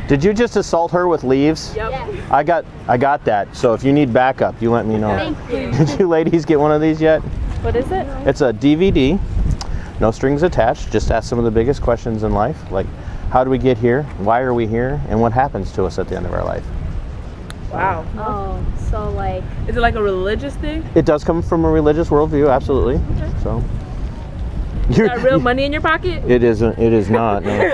Did you just assault her with leaves? Yep. Yeah. I got that. So if you need backup, you let me know. Thank you. Did you ladies get one of these yet? What is it? It's a DVD, no strings attached. Just ask some of the biggest questions in life, like how do we get here? Why are we here? And what happens to us at the end of our life? Wow. Oh, so like. Is it like a religious thing? It does come from a religious worldview, absolutely. Okay. So. Is that real money in your pocket? It isn't. It is not. No.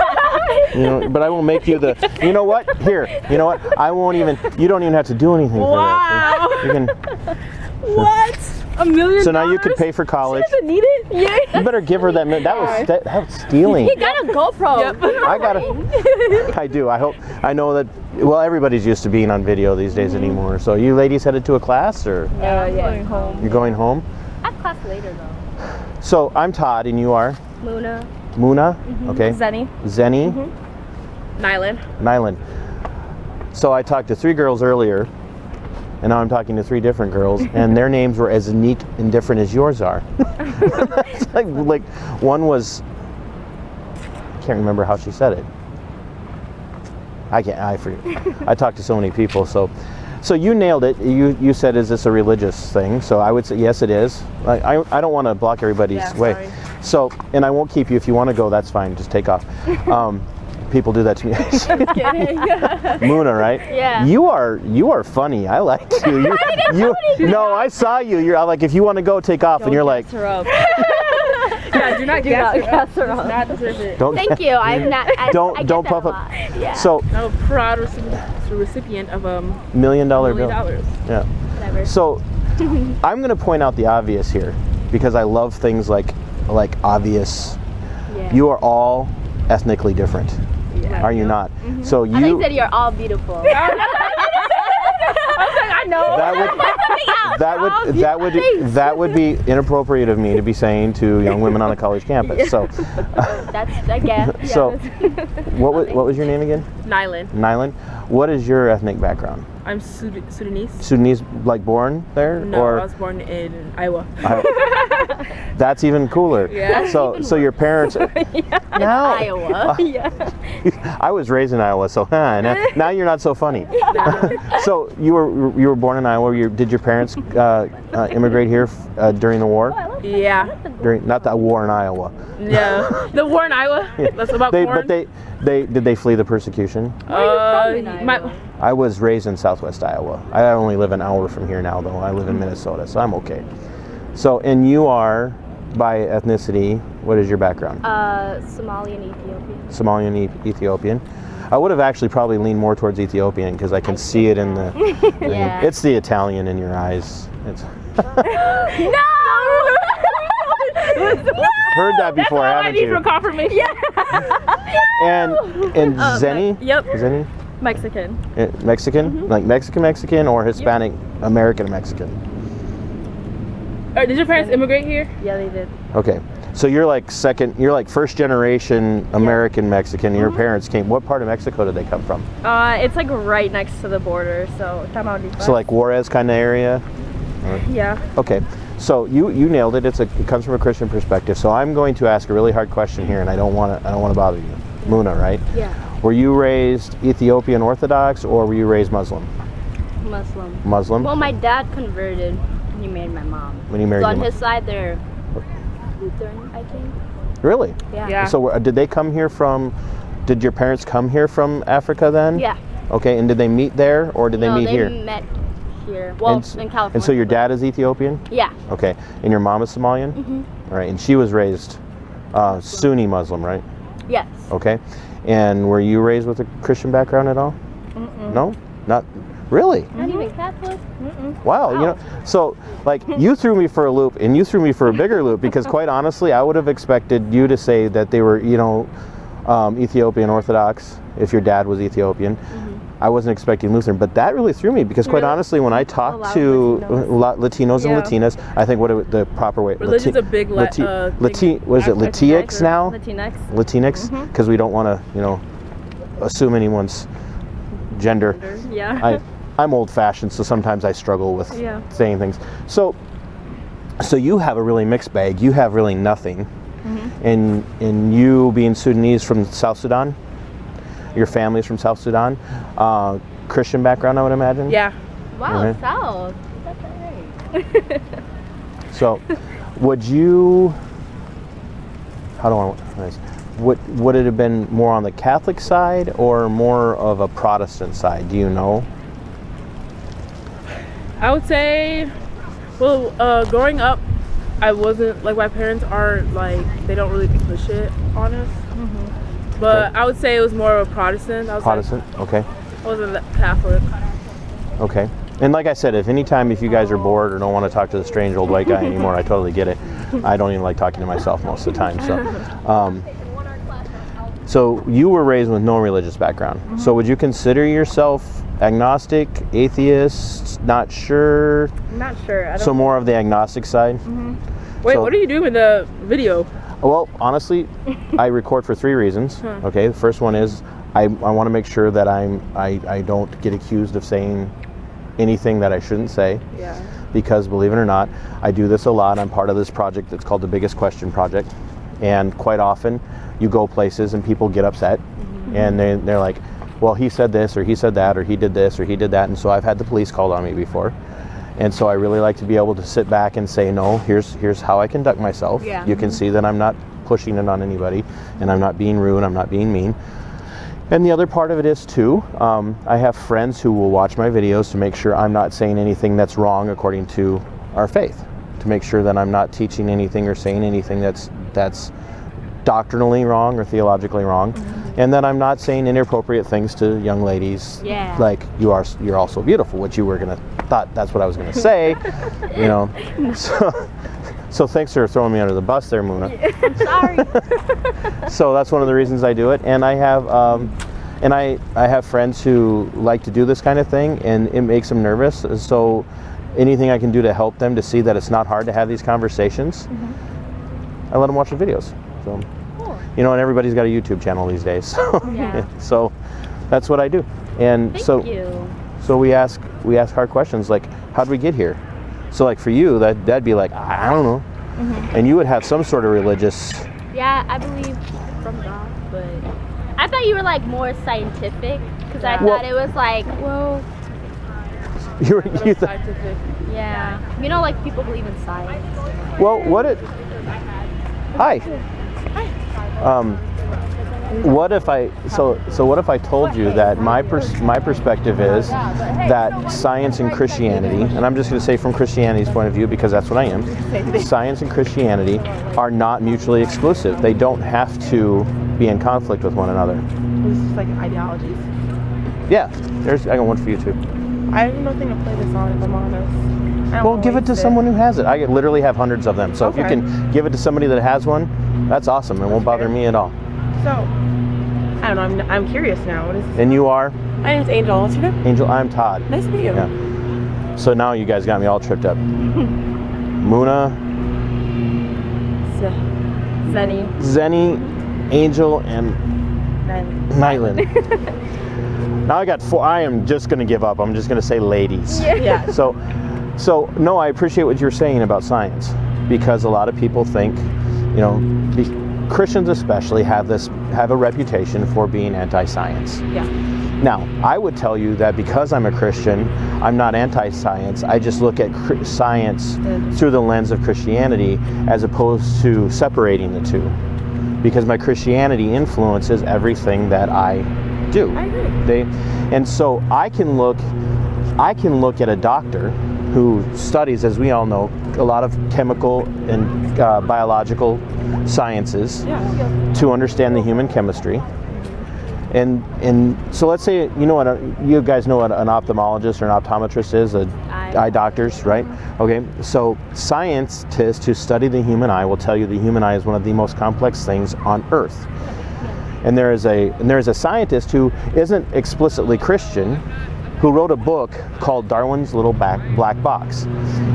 You know, but I will make you the. You know what? Here. You know what? I won't even. You don't even have to do anything for Wow. that. You can. What? $1 million? So now you could pay for college. She doesn't need it. Yeah. You better give her that. That was stealing. He got a GoPro. Yep. I got it. I do. I hope. I know that. Well, everybody's used to being on video these days anymore. So you ladies headed to a class, or Yeah, I'm going home. you're going home? I have class later though. So I'm Todd, and you are Muna. Muna. Okay. Zenny. Zenny. Nylan. Nylan. So I talked to 3 girls earlier, and now I'm talking to 3 different girls, and their names were as unique and different as yours are. It's like one was, I can't remember how she said it. I forget. I talked to so many people, so you nailed it. You said, is this a religious thing? So I would say yes, it is. I don't want to block everybody's way. Sorry. So, and I won't keep you. If you want to go, that's fine. Just take off. People do that to me. Muna, right? Yeah. You are funny. I like you. No, I saw you. You're like, if you want to go, take off, and you're like, Her up. Yeah, do not gas her Does up. not deserve it. don't. Thank you. I'm not. I Don't get don't that puff a up. lot. Yeah. So I'm a proud recipient of $1 million bill. $1 Yeah. Whatever. So I'm going to point out the obvious here because I love things like obvious. Yeah. You are all ethnically different. Yeah. Are you not? So I thought you you said you're all beautiful. I know. that would be inappropriate of me to be saying to young women on a college campus. So That's I guess. so what was your name again? Nylan. Nylan. What is your ethnic background? I'm Sudanese. Sudanese, like born there, No, or I was born in Iowa. that's even cooler. Yeah. So your parents. Now Iowa. Yeah. I was raised in Iowa, so now you're not so funny. So you were born in Iowa. Did your parents immigrate here during the war? Yeah. Not the war in Iowa. Yeah. The war in Iowa. That's about corn. But did they flee the persecution? Where are you from in Iowa? I was raised in Southwest Iowa. I only live an hour from here now, though. I live in Minnesota, so I'm okay. So, and you are, by ethnicity, what is your background? Somalian Ethiopian. Somalian Ethiopian. I would have actually probably leaned more towards Ethiopian because I can see it in the. Yeah. It's the Italian in your eyes. It's No! heard that before, I haven't need you? for confirmation. And Zenny, Yep. Zenny, Mexican. Mexican, like Mexican, or Hispanic American Mexican. Did your parents immigrate here? Yeah, they did. Okay, so you're like first generation American Mexican. Your parents came. What part of Mexico did they come from? It's like right next to the border, so Tamaulipas. So like Juarez kind of area. Yeah. Okay, so you nailed it. It comes from a Christian perspective. So I'm going to ask a really hard question here, and I don't want to bother you. Muna, right? Yeah. Were you raised Ethiopian Orthodox or were you raised Muslim? Muslim. Muslim. Well, my dad converted when he married my mom. When he married So your on mom. his side, they're Lutheran, I think. Really? Yeah. Yeah. So did they come here from? Did your parents come here from Africa then? Yeah. Okay, and did they meet there or did they meet here? No, they met here. Well, in California. And so your dad is Ethiopian? Yeah. Okay, and your mom is Somalian? Mhm. All right, and she was raised Sunni Muslim, right? Yes. Okay, and were you raised with a Christian background at all? No, not really. Not even Catholic. Wow, you know, so like you threw me for a loop, and you threw me for a bigger loop because quite honestly, I would have expected you to say that they were, Ethiopian Orthodox if your dad was Ethiopian. I wasn't expecting Lutheran, but that really threw me because quite honestly, when I talk to Latinos and Latinas, I think the proper way. Religion's a big what is it, Latinx now? Latinx. Because we don't want to, assume anyone's gender. Yeah. I'm old-fashioned, so sometimes I struggle with Yeah. saying things. So you have a really mixed bag. You have really nothing, and you being Sudanese from South Sudan. Your family's from South Sudan. Christian background, I would imagine. Yeah. Wow, Mhm. South. Is that right? So, would you? How do I? Would it have been more on the Catholic side or more of a Protestant side? Do you know? I would say, well, growing up, I wasn't like my parents aren't like they don't really push it on us. But Okay. I would say it was more of a Protestant. I was Protestant. Okay. I wasn't Catholic. Okay. And like I said, if you guys are bored or don't want to talk to the strange old white guy anymore, I totally get it. I don't even like talking to myself most of the time. So you were raised with no religious background. So would you consider yourself agnostic, atheist, not sure? I'm not sure. I don't So more of the agnostic side? Wait, So- what are you doing in the video? Well, honestly, I record for 3 reasons. Okay, the first one is I want to make sure that I don't get accused of saying anything that I shouldn't say. Yeah. Because believe it or not, I do this a lot. I'm part of this project that's called the Biggest Question Project, and quite often you go places and people get upset, and they're like, well, he said this or he said that or he did this or he did that, and so I've had the police called on me before. And so I really like to be able to sit back and say, no, here's how I conduct myself. Yeah. You can see that I'm not pushing it on anybody, and I'm not being rude, I'm not being mean. And the other part of it is too, I have friends who will watch my videos to make sure I'm not saying anything that's wrong according to our faith, to make sure that I'm not teaching anything or saying anything that's doctrinally wrong or theologically wrong, and that I'm not saying inappropriate things to young ladies. Yeah. Like you're also beautiful, which you were thought that's what I was gonna say, you know. So thanks for throwing me under the bus there, Muna. I'm sorry. So that's one of the reasons I do it, and I have friends who like to do this kind of thing, and it makes them nervous. So anything I can do to help them to see that it's not hard to have these conversations, I let them watch the videos. So, Cool. you know, and everybody's got a YouTube channel these days. So, Yeah. so that's what I do. And Thank you. so we ask hard questions like, how'd we get here? So like for you, that'd be like, I don't know. And you would have some sort of religious. Yeah, I believe from God, but I thought you were like more scientific because I Well- thought it was like, well, You thought. Scientific. yeah, you know, like people believe in science. Well, Hi. What if I what if I told you that my perspective is that science and Christianity, and I'm just going to say from Christianity's point of view because that's what I am, science and Christianity are not mutually exclusive. They don't have to be in conflict with one another. It's just like ideologies. Yeah, I got one for you too. I have nothing to play this on, if I'm honest. I don't Well, wanna give it to waste someone who has it. I literally have hundreds of them. So if you Okay. can give it to somebody that has one, that's awesome. It won't bother me at all. So, I don't know. I'm curious now. What is this? And you are My name's Angel. What's your name? Angel. I'm Todd. Nice to meet you. Yeah. So now you guys got me all tripped up. Muna, Zenny. Zenny, Angel, and Nyland. Now I got 4. I am just going to give up. I'm just going to say ladies. Yeah. So no, I appreciate what you're saying about science, because a lot of people think, you know, Christians especially have a reputation for being anti-science. Yeah. Now, I would tell you that because I'm a Christian, I'm not anti-science. I just look at science through the lens of Christianity as opposed to separating the two, because my Christianity influences everything that I do. I agree. And so I can look at a doctor who studies, as we all know, a lot of chemical and biological sciences to understand the human chemistry. And so let's say, you know what, you guys know what an ophthalmologist or an optometrist is, eye doctors, right? Okay, so scientists who study the human eye will tell you the human eye is one of the most complex things on earth. And there is a scientist who isn't explicitly Christian, who wrote a book called Darwin's Little Black Box.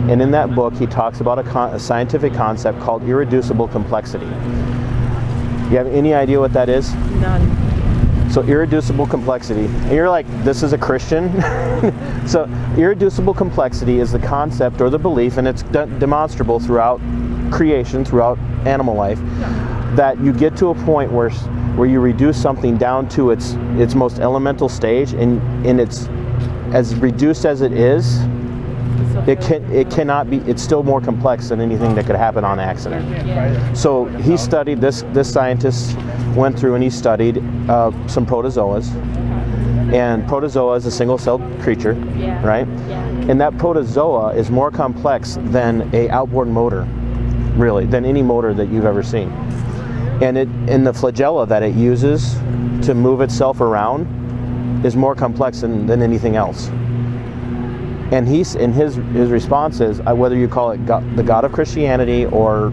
And in that book, he talks about a scientific concept called irreducible complexity. You have any idea what that is? None. So irreducible complexity, and you're like, this is a Christian? So irreducible complexity is the concept or the belief, and it's demonstrable throughout creation, throughout animal life, that you get to a point where where you reduce something down to its most elemental stage, and it's as reduced as it is, it cannot be. It's still more complex than anything that could happen on accident. So he studied this scientist went through and he studied some protozoas, and protozoa is a single-celled creature, right? And that protozoa is more complex than a outboard motor, really, than any motor that you've ever seen. And the flagella that it uses to move itself around is more complex than anything else. And his response is, whether you call it the God of Christianity or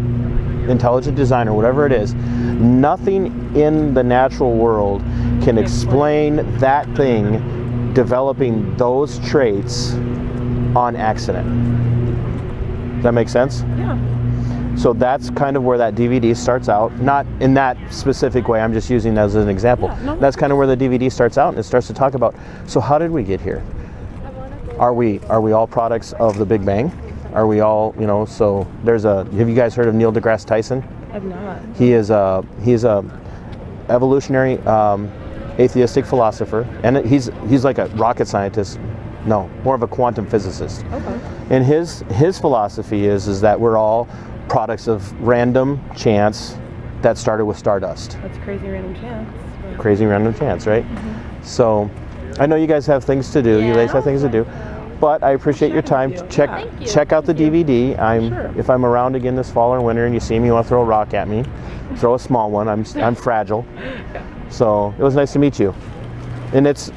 intelligent design or whatever it is, nothing in the natural world can explain that thing developing those traits on accident. Does that make sense? Yeah. So that's kind of where that DVD starts out. Not in that specific way, I'm just using that as an example. Yeah, no. That's kind of where the DVD starts out, and it starts to talk about, so how did we get here? Are we all products of the Big Bang? Are we all, so have you guys heard of Neil deGrasse Tyson? I've not. He's a evolutionary atheistic philosopher, and he's like a rocket scientist. No, more of a quantum physicist. Okay. And his philosophy is that we're all products of random chance that started with stardust. That's crazy random chance. Crazy random chance, right? Mm-hmm. So I know you guys have things to do. You guys have things to do. But I appreciate your time. Check out the DVD. If I'm around again this fall or winter and you see me, you want to throw a rock at me, throw a small one. I'm fragile. So it was nice to meet you. And it's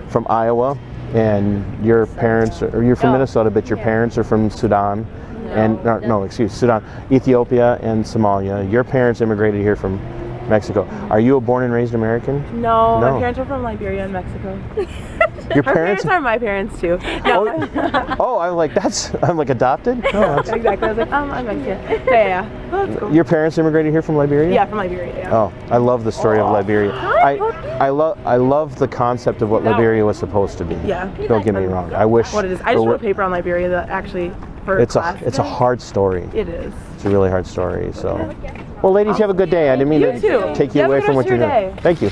from Iowa, and your parents, or you're from Minnesota, but your parents are from Sudan. Sudan, Ethiopia, and Somalia. Your parents immigrated here from Mexico. Are you a born and raised American? No, my parents are from Liberia and Mexico. Your My parents are my parents too. No. I'm like adopted? Oh, exactly. I was like, I'm Mexican. Yeah. That's cool. Your parents immigrated here from Liberia? Yeah, from Liberia. Yeah. Oh, I love the story of Liberia. I love the concept of what Liberia was supposed to be. Yeah. Don't get me wrong. I wish. What it is. I just wrote a paper on Liberia that actually for class. It's a hard story. It is. It's a really hard story. So, well, ladies, you have a good day. I didn't mean to take you away from what you're doing. Thank you.